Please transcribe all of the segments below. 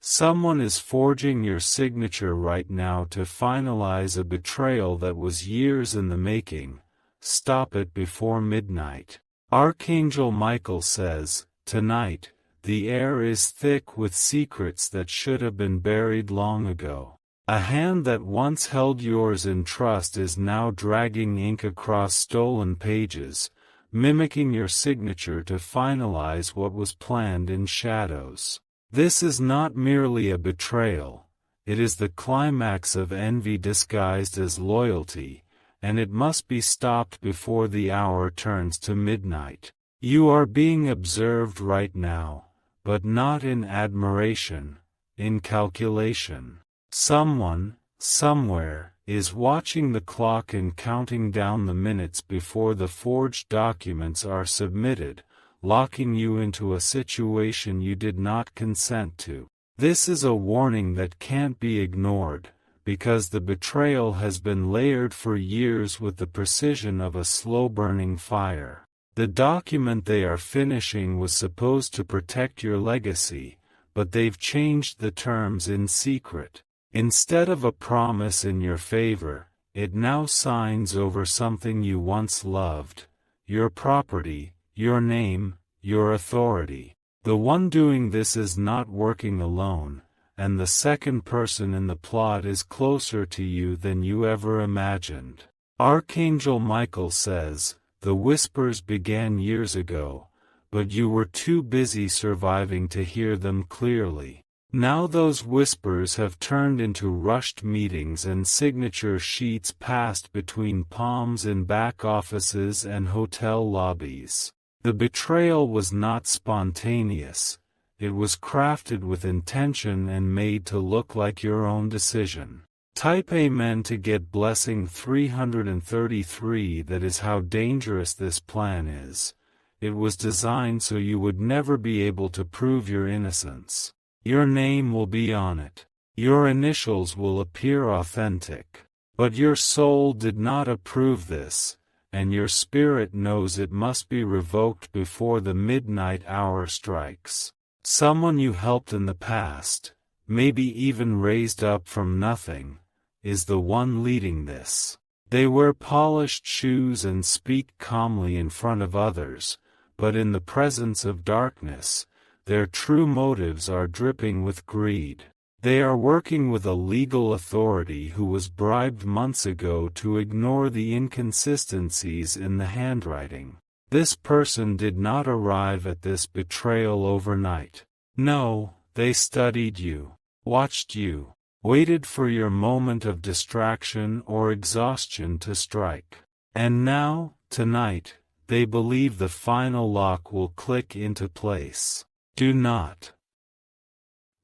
Someone is forging your signature right now to finalize a betrayal that was years in the making. Stop it before midnight. Archangel Michael says, tonight, the air is thick with secrets that should have been buried long ago. A hand that once held yours in trust is now dragging ink across stolen pages, mimicking your signature to finalize what was planned in shadows. This is not merely a betrayal, it is the climax of envy disguised as loyalty, and it must be stopped before the hour turns to midnight. You are being observed right now, but not in admiration, in calculation. Someone, somewhere, is watching the clock and counting down the minutes before the forged documents are submitted, locking you into a situation you did not consent to. This is a warning that can't be ignored, because the betrayal has been layered for years with the precision of a slow-burning fire. The document they are finishing was supposed to protect your legacy, but they've changed the terms in secret. Instead of a promise in your favor, it now signs over something you once loved, your property, your name, your authority. The one doing this is not working alone, and the second person in the plot is closer to you than you ever imagined. Archangel Michael says, the whispers began years ago, but you were too busy surviving to hear them clearly. Now those whispers have turned into rushed meetings and signature sheets passed between palms in back offices and hotel lobbies. The betrayal was not spontaneous, it was crafted with intention and made to look like your own decision. Type Amen to get blessing 333. That is how dangerous this plan is. It was designed so you would never be able to prove your innocence. Your name will be on it. Your initials will appear authentic. But your soul did not approve this, and your spirit knows it must be revoked before the midnight hour strikes. Someone you helped in the past, maybe even raised up from nothing, is the one leading this. They wear polished shoes and speak calmly in front of others, but in the presence of darkness, their true motives are dripping with greed. They are working with a legal authority who was bribed months ago to ignore the inconsistencies in the handwriting. This person did not arrive at this betrayal overnight. No, they studied you, watched you, waited for your moment of distraction or exhaustion to strike. And now, tonight, they believe the final lock will click into place. Do not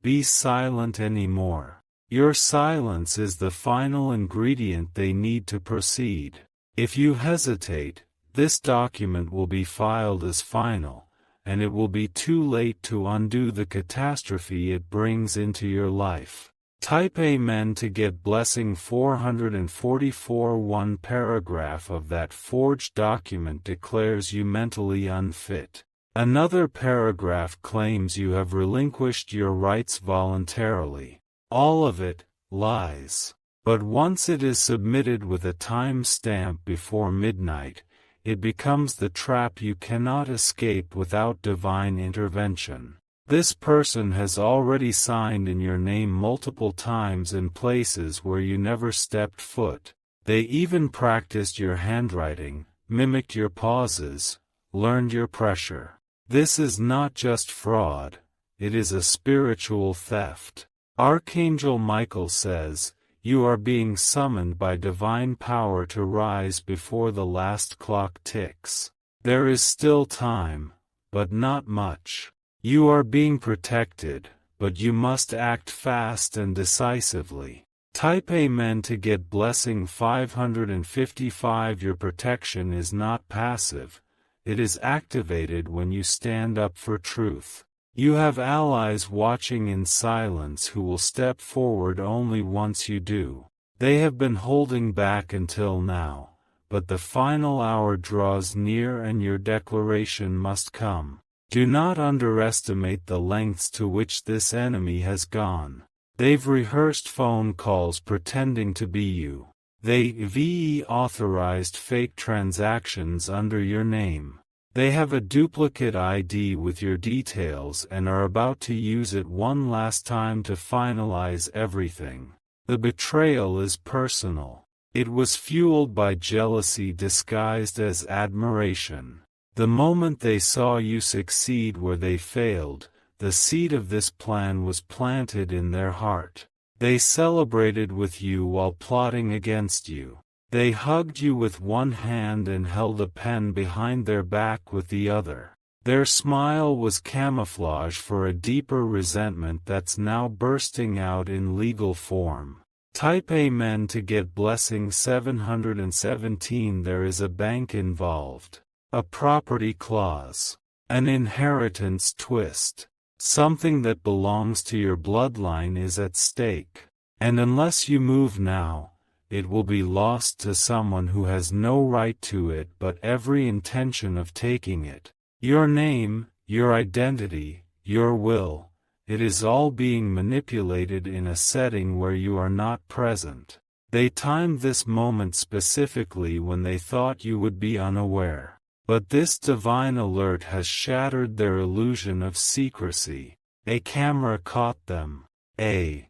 be silent anymore. Your silence is the final ingredient they need to proceed. If you hesitate, this document will be filed as final, and it will be too late to undo the catastrophe it brings into your life. Type Amen to get blessing 444. One paragraph of that forged document declares you mentally unfit. Another paragraph claims you have relinquished your rights voluntarily. All of it, lies. But once it is submitted with a time stamp before midnight, it becomes the trap you cannot escape without divine intervention. This person has already signed in your name multiple times in places where you never stepped foot. They even practiced your handwriting, mimicked your pauses, learned your pressure. This is not just fraud, it is a spiritual theft. Archangel Michael says, you are being summoned by divine power to rise before the last clock ticks. There is still time, but not much. You are being protected, but you must act fast and decisively. Type Amen to get blessing 555. Your protection is not passive. It is activated when you stand up for truth. You have allies watching in silence who will step forward only once you do. They have been holding back until now, but the final hour draws near and your declaration must come. Do not underestimate the lengths to which this enemy has gone. They've rehearsed phone calls pretending to be you. They've authorized fake transactions under your name. They have a duplicate ID with your details and are about to use it one last time to finalize everything. The betrayal is personal. It was fueled by jealousy disguised as admiration. The moment they saw you succeed where they failed, the seed of this plan was planted in their heart. They celebrated with you while plotting against you. They hugged you with one hand and held a pen behind their back with the other. Their smile was camouflage for a deeper resentment that's now bursting out in legal form. Type Amen to get blessing 717. There is a bank involved. A property clause. An inheritance twist. Something that belongs to your bloodline is at stake. And unless you move now, it will be lost to someone who has no right to it but every intention of taking it. Your name, your identity, your will, it is all being manipulated in a setting where you are not present. They timed this moment specifically when they thought you would be unaware. But this divine alert has shattered their illusion of secrecy. A camera caught them. A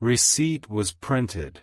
receipt was printed.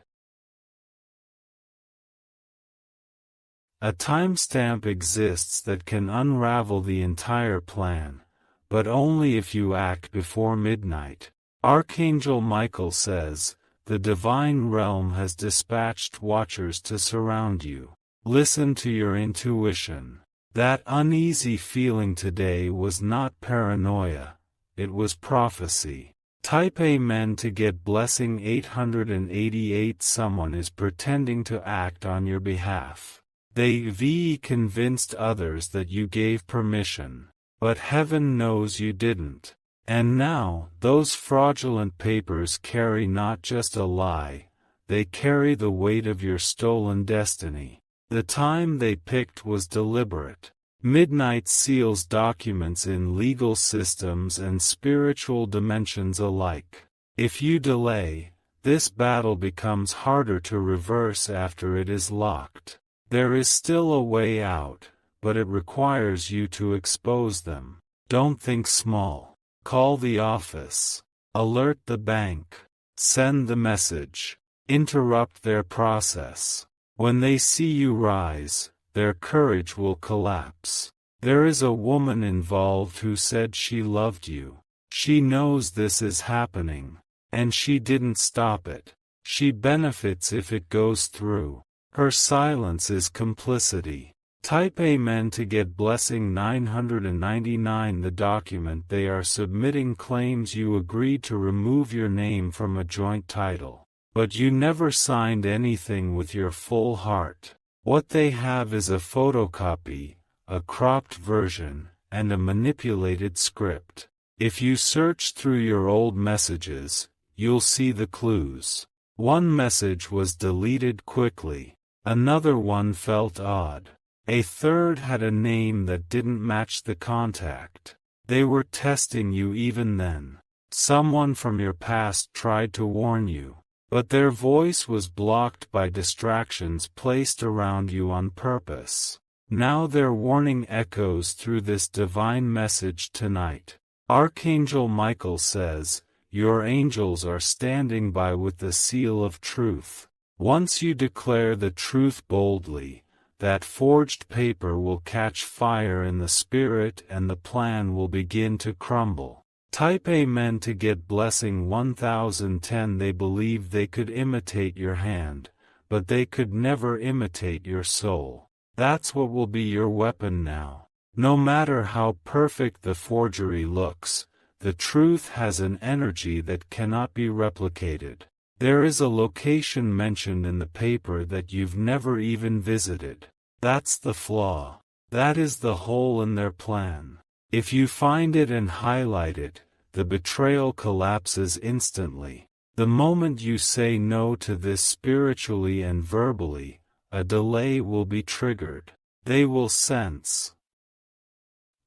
A timestamp exists that can unravel the entire plan, but only if you act before midnight. Archangel Michael says, the divine realm has dispatched watchers to surround you. Listen to your intuition. That uneasy feeling today was not paranoia, it was prophecy. Type Amen to get blessing 888. Someone is pretending to act on your behalf. They've convinced others that you gave permission, but heaven knows you didn't. And now, those fraudulent papers carry not just a lie, they carry the weight of your stolen destiny. The time they picked was deliberate. Midnight seals documents in legal systems and spiritual dimensions alike. If you delay, this battle becomes harder to reverse after it is locked. There is still a way out, but it requires you to expose them. Don't think small. Call the office. Alert the bank. Send the message. Interrupt their process. When they see you rise, their courage will collapse. There is a woman involved who said she loved you. She knows this is happening, and she didn't stop it. She benefits if it goes through. Her silence is complicity. Type Amen to get blessing 999. The document they are submitting claims you agreed to remove your name from a joint title. But you never signed anything with your full heart. What they have is a photocopy, a cropped version, and a manipulated script. If you search through your old messages, you'll see the clues. One message was deleted quickly. Another one felt odd. A third had a name that didn't match the contact. They were testing you even then. Someone from your past tried to warn you. But their voice was blocked by distractions placed around you on purpose. Now their warning echoes through this divine message tonight. Archangel Michael says, your angels are standing by with the seal of truth. Once you declare the truth boldly, that forged paper will catch fire in the spirit and the plan will begin to crumble. Type Amen to get blessing 1010. They believe they could imitate your hand, but they could never imitate your soul. That's what will be your weapon now. No matter how perfect the forgery looks, the truth has an energy that cannot be replicated. There is a location mentioned in the paper that you've never even visited. That's the flaw. That is the hole in their plan. If you find it and highlight it, the betrayal collapses instantly. The moment you say no to this spiritually and verbally, a delay will be triggered. They will sense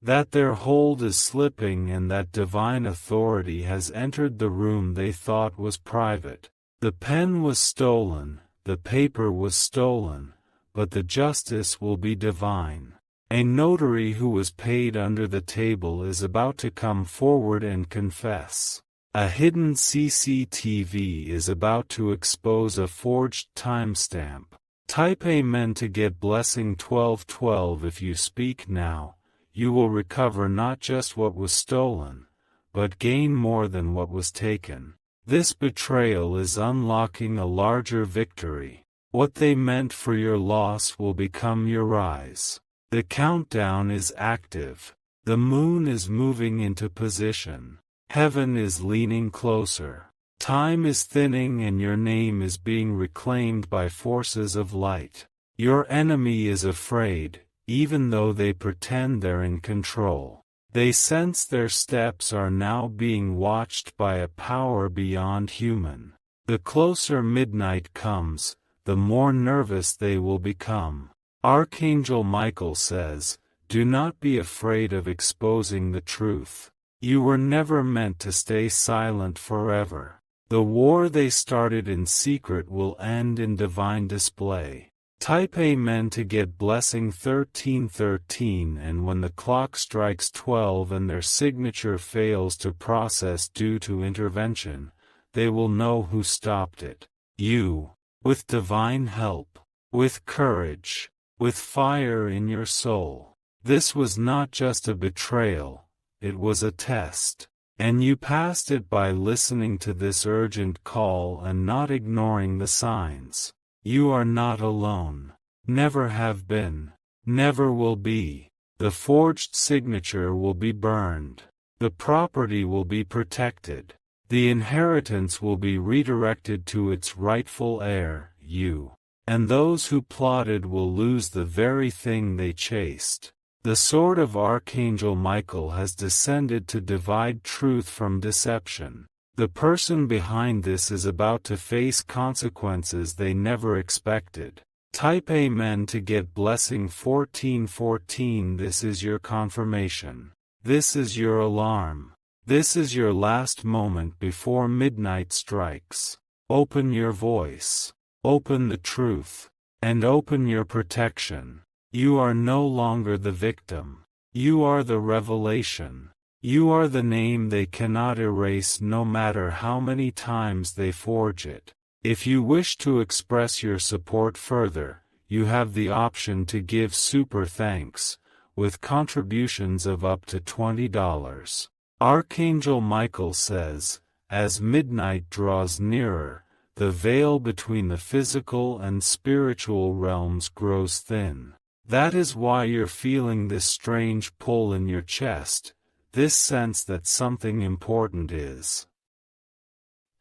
That their hold is slipping and that divine authority has entered the room they thought was private. The pen was stolen, the paper was stolen, but the justice will be divine. A notary who was paid under the table is about to come forward and confess. A hidden CCTV is about to expose a forged timestamp. Type Amen to get blessing 1212. If you speak now, you will recover not just what was stolen, but gain more than what was taken. This betrayal is unlocking a larger victory. What they meant for your loss will become your rise. The countdown is active. The moon is moving into position. Heaven is leaning closer. Time is thinning and your name is being reclaimed by forces of light. Your enemy is afraid, even though they pretend they're in control. They sense their steps are now being watched by a power beyond human. The closer midnight comes, the more nervous they will become. Archangel Michael says, "Do not be afraid of exposing the truth. You were never meant to stay silent forever. The war they started in secret will end in divine display." Type Amen to get blessing 1313, and when the clock strikes 12 and their signature fails to process due to intervention, they will know who stopped it. You. With divine help. With courage. With fire in your soul. This was not just a betrayal, it was a test. And you passed it by listening to this urgent call and not ignoring the signs. You are not alone. Never have been. Never will be. The forged signature will be burned. The property will be protected. The inheritance will be redirected to its rightful heir, you. And those who plotted will lose the very thing they chased. The sword of Archangel Michael has descended to divide truth from deception. The person behind this is about to face consequences they never expected. Type Amen to get blessing 1414. This is your confirmation. This is your alarm. This is your last moment before midnight strikes. Open your voice. Open the truth. And open your protection. You are no longer the victim. You are the revelation. You are the name they cannot erase no matter how many times they forge it. If you wish to express your support further, you have the option to give super thanks, with contributions of up to $20. Archangel Michael says, as midnight draws nearer, the veil between the physical and spiritual realms grows thin. That is why you're feeling this strange pull in your chest, this sense that something important is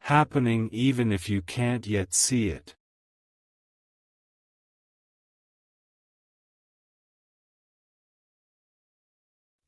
happening even if you can't yet see it.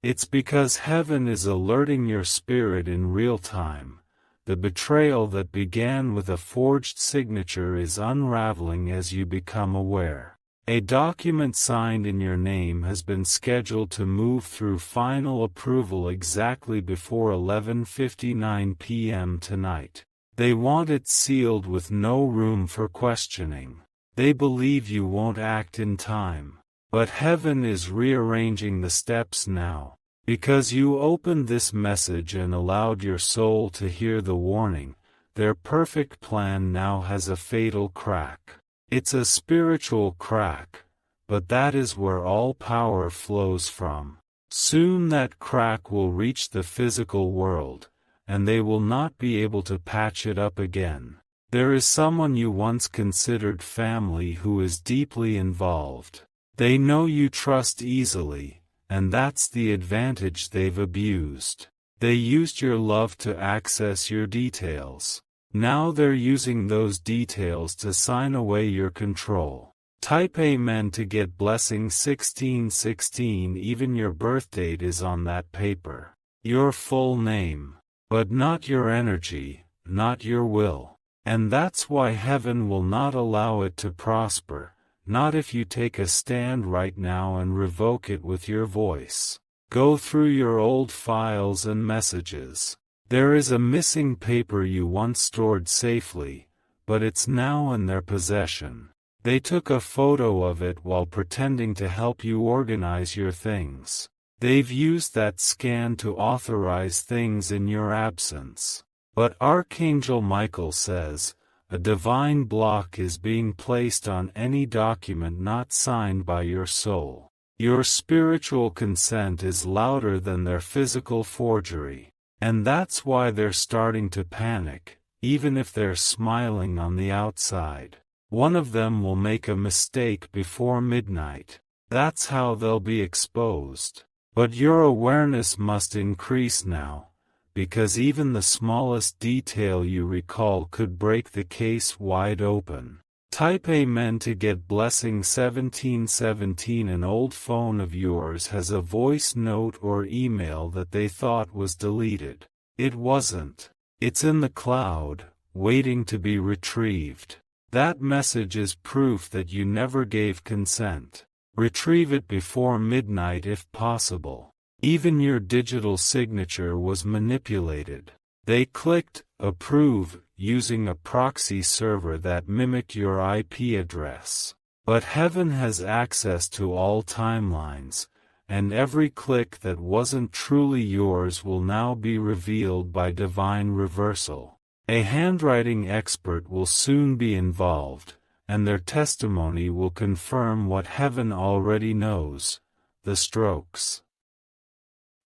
It's because heaven is alerting your spirit in real time. The betrayal that began with a forged signature is unraveling as you become aware. A document signed in your name has been scheduled to move through final approval exactly before 11:59 p.m. tonight. They want it sealed with no room for questioning. They believe you won't act in time. But heaven is rearranging the steps now. Because you opened this message and allowed your soul to hear the warning, their perfect plan now has a fatal crack. It's a spiritual crack, but that is where all power flows from. Soon that crack will reach the physical world, and they will not be able to patch it up again. There is someone you once considered family who is deeply involved. They know you trust easily, and that's the advantage they've abused. They used your love to access your details. Now they're using those details to sign away your control. Type Amen to get blessing 1616. Even your birthdate is on that paper. Your full name. But not your energy, not your will. And that's why heaven will not allow it to prosper, not if you take a stand right now and revoke it with your voice. Go through your old files and messages. There is a missing paper you once stored safely, but it's now in their possession. They took a photo of it while pretending to help you organize your things. They've used that scan to authorize things in your absence. But Archangel Michael says, a divine block is being placed on any document not signed by your soul. Your spiritual consent is louder than their physical forgery. And that's why they're starting to panic, even if they're smiling on the outside. One of them will make a mistake before midnight. That's how they'll be exposed. But your awareness must increase now, because even the smallest detail you recall could break the case wide open. Type Amen to get blessing 1717. An old phone of yours has a voice note or email that they thought was deleted. It wasn't. It's in the cloud, waiting to be retrieved. That message is proof that you never gave consent. Retrieve it before midnight if possible. Even your digital signature was manipulated. They clicked approve using a proxy server that mimicked your IP address. But heaven has access to all timelines, and every click that wasn't truly yours will now be revealed by divine reversal. A handwriting expert will soon be involved, and their testimony will confirm what heaven already knows. The strokes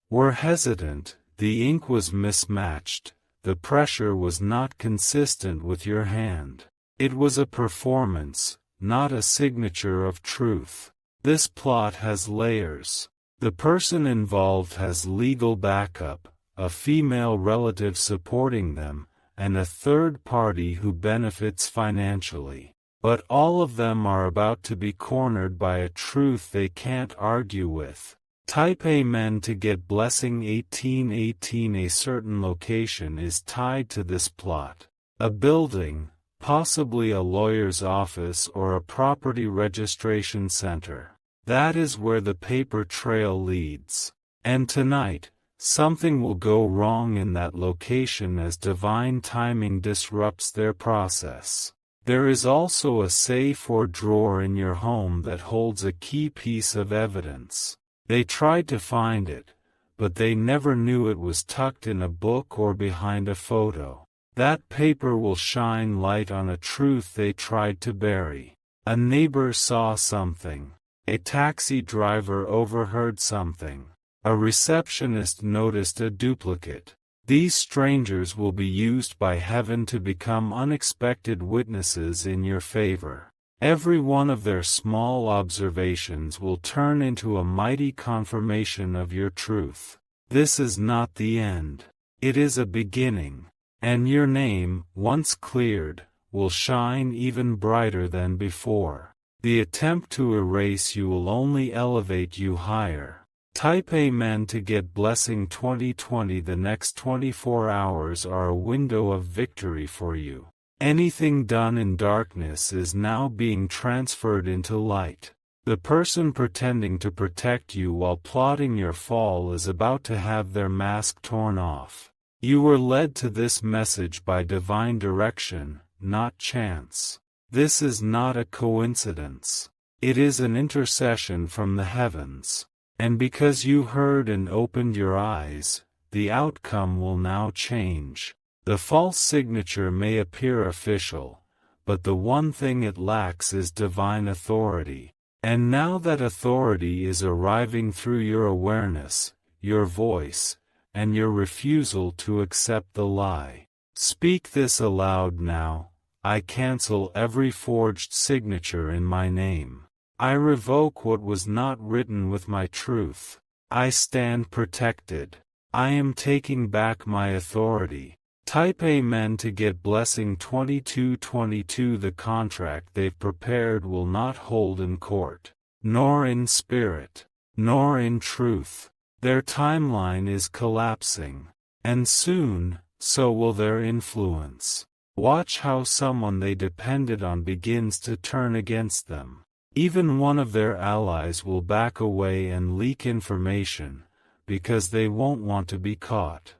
were hesitant, the ink was mismatched, the pressure was not consistent with your hand. It was a performance, not a signature of truth. This plot has layers. The person involved has legal backup, a female relative supporting them, and a third party who benefits financially. But all of them are about to be cornered by a truth they can't argue with. Type Amen to get blessing 1818. A certain location is tied to this plot. A building, possibly a lawyer's office or a property registration center. That is where the paper trail leads. And tonight, something will go wrong in that location as divine timing disrupts their process. There is also a safe or drawer in your home that holds a key piece of evidence. They tried to find it, but they never knew it was tucked in a book or behind a photo. That paper will shine light on a truth they tried to bury. A neighbor saw something. A taxi driver overheard something. A receptionist noticed a duplicate. These strangers will be used by heaven to become unexpected witnesses in your favor. Every one of their small observations will turn into a mighty confirmation of your truth. This is not the end. It is a beginning. And your name, once cleared, will shine even brighter than before. The attempt to erase you will only elevate you higher. Type Amen to get blessing 2020. The next 24 hours are a window of victory for you. Anything done in darkness is now being transferred into light. The person pretending to protect you while plotting your fall is about to have their mask torn off. You were led to this message by divine direction, not chance. This is not a coincidence. It is an intercession from the heavens. And because you heard and opened your eyes, the outcome will now change. The false signature may appear official, but the one thing it lacks is divine authority. And now that authority is arriving through your awareness, your voice, and your refusal to accept the lie. Speak this aloud now. I cancel every forged signature in my name. I revoke what was not written with my truth. I stand protected. I am taking back my authority. Type Amen to get blessing 2222. The contract they've prepared will not hold in court, nor in spirit, nor in truth. Their timeline is collapsing. And soon, so will their influence. Watch how someone they depended on begins to turn against them. Even one of their allies will back away and leak information, because they won't want to be caught.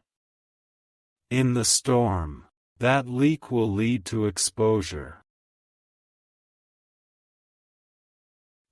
In the storm, that leak will lead to exposure.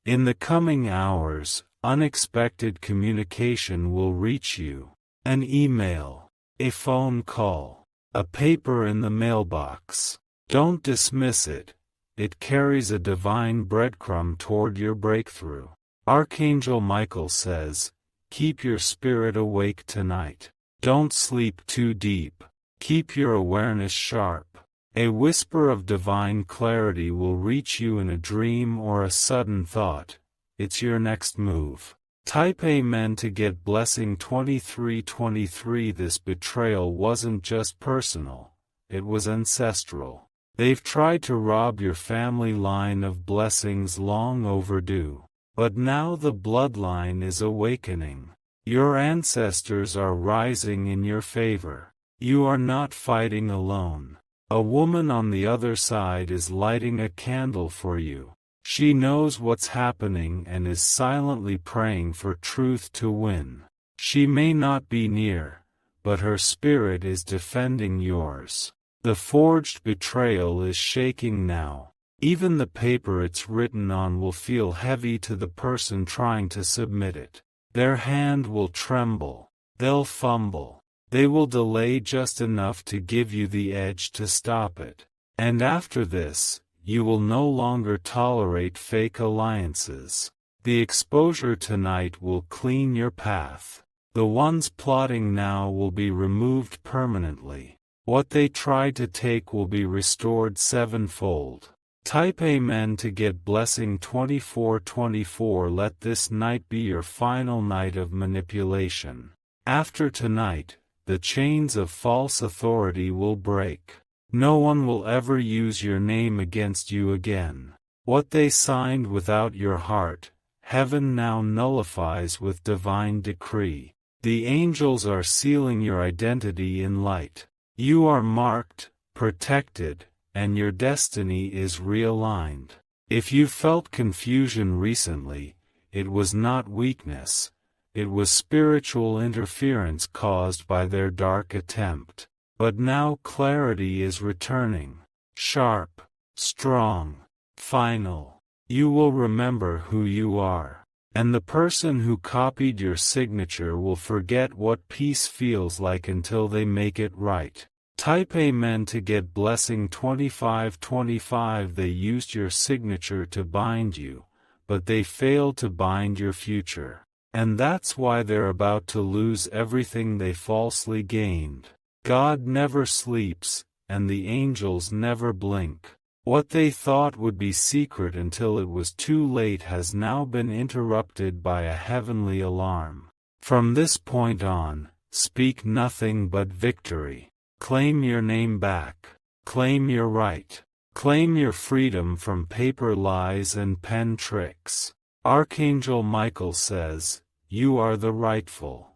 In the coming hours, unexpected communication will reach you. An email, a phone call, a paper in the mailbox. Don't dismiss it. It carries a divine breadcrumb toward your breakthrough. Archangel Michael says, keep your spirit awake tonight. Don't sleep too deep. Keep your awareness sharp. A whisper of divine clarity will reach you in a dream or a sudden thought. It's your next move. Type Amen to get blessing 2323. This betrayal wasn't just personal, it was ancestral. They've tried to rob your family line of blessings long overdue. But now the bloodline is awakening. Your ancestors are rising in your favor. You are not fighting alone. A woman on the other side is lighting a candle for you. She knows what's happening and is silently praying for truth to win. She may not be near, but her spirit is defending yours. The forged betrayal is shaking now. Even the paper it's written on will feel heavy to the person trying to submit it. Their hand will tremble. They'll fumble. They will delay just enough to give you the edge to stop it. And after this, you will no longer tolerate fake alliances. The exposure tonight will clean your path. The ones plotting now will be removed permanently. What they tried to take will be restored sevenfold. Type Amen to get blessing 2424. Let this night be your final night of manipulation. After tonight, the chains of false authority will break. No one will ever use your name against you again. What they signed without your heart, heaven now nullifies with divine decree. The angels are sealing your identity in light. You are marked, protected, and your destiny is realigned. If you felt confusion recently, it was not weakness. It was spiritual interference caused by their dark attempt. But now clarity is returning. Sharp, strong, final. You will remember who you are. And the person who copied your signature will forget what peace feels like until they make it right. Type Amen to get blessing 2525. They used your signature to bind you, but they failed to bind your future. And that's why they're about to lose everything they falsely gained. God never sleeps, and the angels never blink. What they thought would be secret until it was too late has now been interrupted by a heavenly alarm. From this point on, speak nothing but victory. Claim your name back. Claim your right. Claim your freedom from paper lies and pen tricks. Archangel Michael says, you are the rightful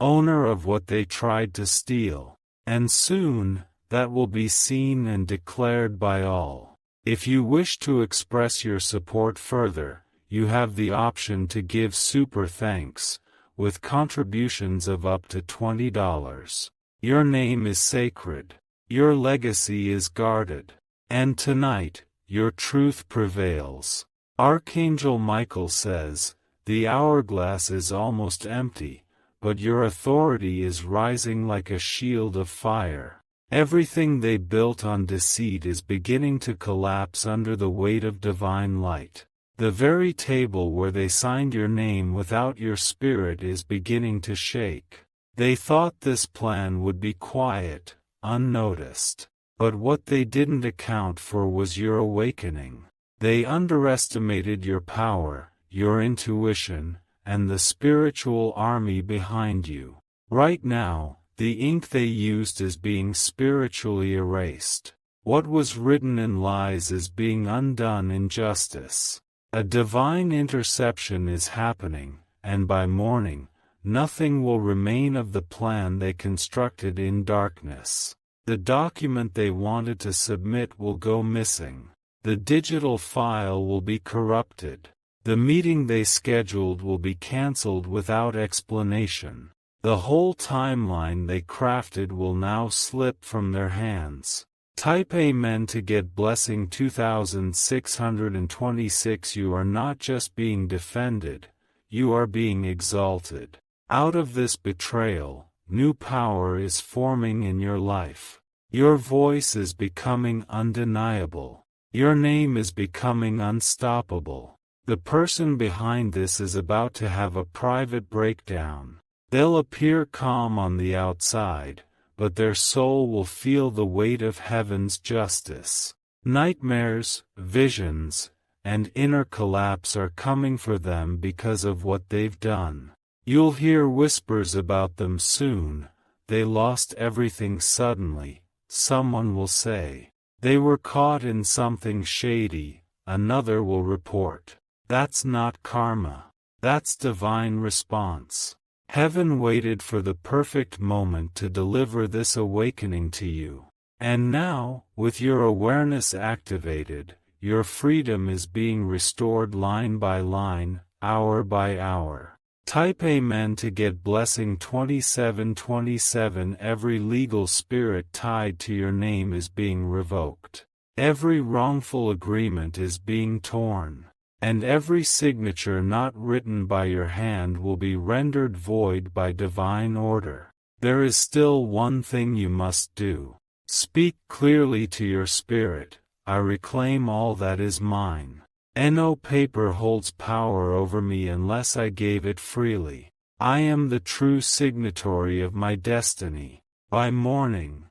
owner of what they tried to steal. And soon, that will be seen and declared by all. If you wish to express your support further, you have the option to give super thanks, with contributions of up to $20. Your name is sacred. Your legacy is guarded. And tonight, your truth prevails. Archangel Michael says, the hourglass is almost empty, but your authority is rising like a shield of fire. Everything they built on deceit is beginning to collapse under the weight of divine light. The very table where they signed your name without your spirit is beginning to shake. They thought this plan would be quiet, unnoticed. But what they didn't account for was your awakening. They underestimated your power, your intuition, and the spiritual army behind you. Right now, the ink they used is being spiritually erased. What was written in lies is being undone in justice. A divine interception is happening, and by morning, nothing will remain of the plan they constructed in darkness. The document they wanted to submit will go missing. The digital file will be corrupted. The meeting they scheduled will be cancelled without explanation. The whole timeline they crafted will now slip from their hands. Type Amen to get blessing 2626. You are not just being defended, you are being exalted. Out of this betrayal, new power is forming in your life. Your voice is becoming undeniable. Your name is becoming unstoppable. The person behind this is about to have a private breakdown. They'll appear calm on the outside, but their soul will feel the weight of heaven's justice. Nightmares, visions, and inner collapse are coming for them because of what they've done. You'll hear whispers about them soon. They lost everything suddenly, someone will say. They were caught in something shady, another will report. That's not karma. That's divine response. Heaven waited for the perfect moment to deliver this awakening to you. And now, with your awareness activated, your freedom is being restored line by line, hour by hour. Type Amen to get blessing 2727. Every legal spirit tied to your name is being revoked. Every wrongful agreement is being torn. And every signature not written by your hand will be rendered void by divine order. There is still one thing you must do. Speak clearly to your spirit, I reclaim all that is mine. No paper holds power over me unless I gave it freely. I am the true signatory of my destiny. By morning,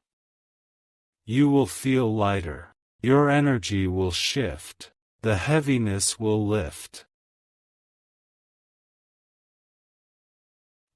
you will feel lighter. Your energy will shift. The heaviness will lift.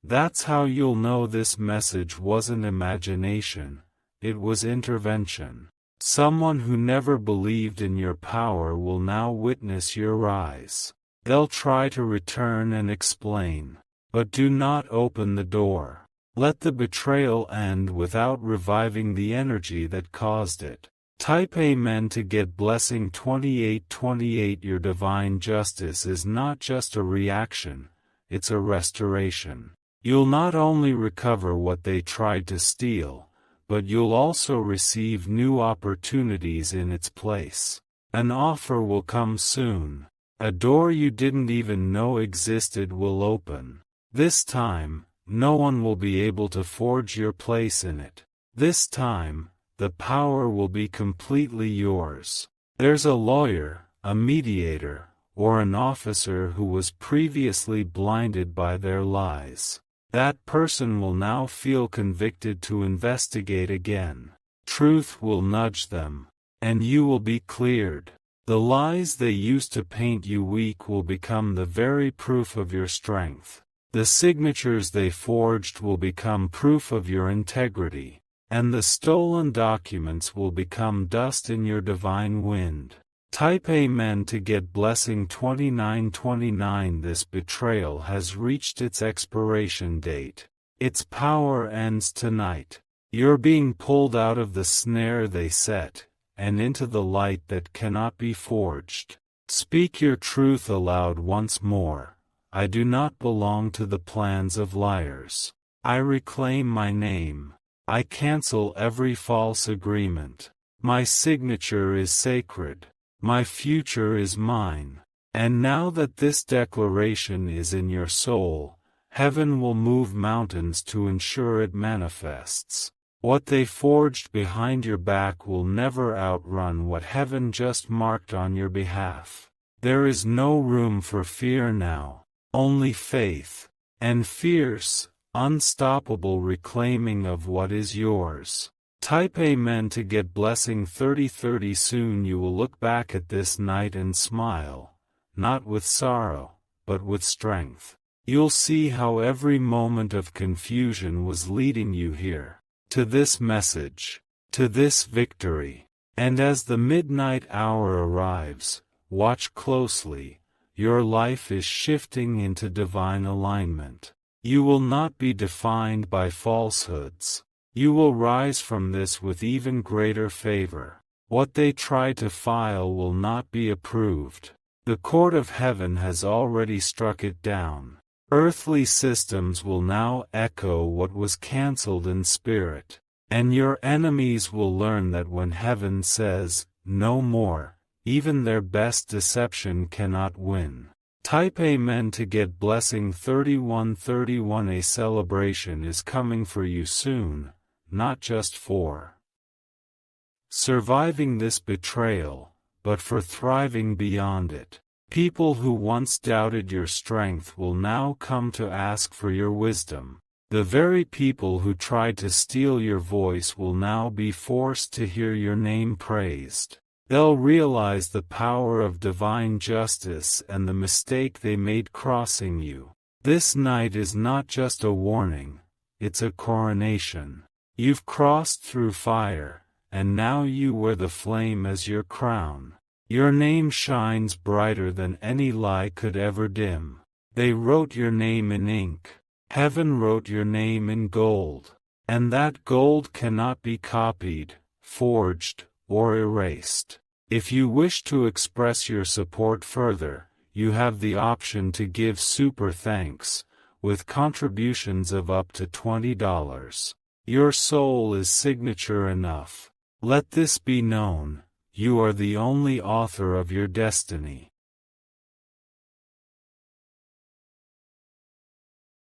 That's how you'll know this message wasn't imagination, it was intervention. Someone who never believed in your power will now witness your rise. They'll try to return and explain, but do not open the door. Let the betrayal end without reviving the energy that caused it. Type Amen to get blessing 2828. Your divine justice is not just a reaction, it's a restoration. You'll not only recover what they tried to steal, but you'll also receive new opportunities in its place. An offer will come soon. A door you didn't even know existed will open. This time, no one will be able to forge your place in it. This time, the power will be completely yours. There's a lawyer, a mediator, or an officer who was previously blinded by their lies. That person will now feel convicted to investigate again. Truth will nudge them, and you will be cleared. The lies they used to paint you weak will become the very proof of your strength. The signatures they forged will become proof of your integrity. And the stolen documents will become dust in your divine wind. Type Amen to get blessing 2929. This betrayal has reached its expiration date. Its power ends tonight. You're being pulled out of the snare they set, and into the light that cannot be forged. Speak your truth aloud once more. I do not belong to the plans of liars. I reclaim my name. I cancel every false agreement. My signature is sacred. My future is mine. And now that this declaration is in your soul, heaven will move mountains to ensure it manifests. What they forged behind your back will never outrun what heaven just marked on your behalf. There is no room for fear now, only faith, and fierce, unstoppable reclaiming of what is yours. Type Amen to get blessing 3030. Soon you will look back at this night and smile, not with sorrow, but with strength. You'll see how every moment of confusion was leading you here, to this message, to this victory. And as the midnight hour arrives, watch closely, your life is shifting into divine alignment. You will not be defined by falsehoods. You will rise from this with even greater favor. What they try to file will not be approved. The court of heaven has already struck it down. Earthly systems will now echo what was cancelled in spirit. And your enemies will learn that when heaven says, "No more," even their best deception cannot win. Type Amen to get blessing 3131. A celebration is coming for you soon, not just for surviving this betrayal, but for thriving beyond it. People who once doubted your strength will now come to ask for your wisdom. The very people who tried to steal your voice will now be forced to hear your name praised. They'll realize the power of divine justice and the mistake they made crossing you. This night is not just a warning, it's a coronation. You've crossed through fire, and now you wear the flame as your crown. Your name shines brighter than any lie could ever dim. They wrote your name in ink. Heaven wrote your name in gold. And that gold cannot be copied, forged, or erased. If you wish to express your support further, you have the option to give super thanks, with contributions of up to $20. Your soul is signature enough. Let this be known, you are the only author of your destiny.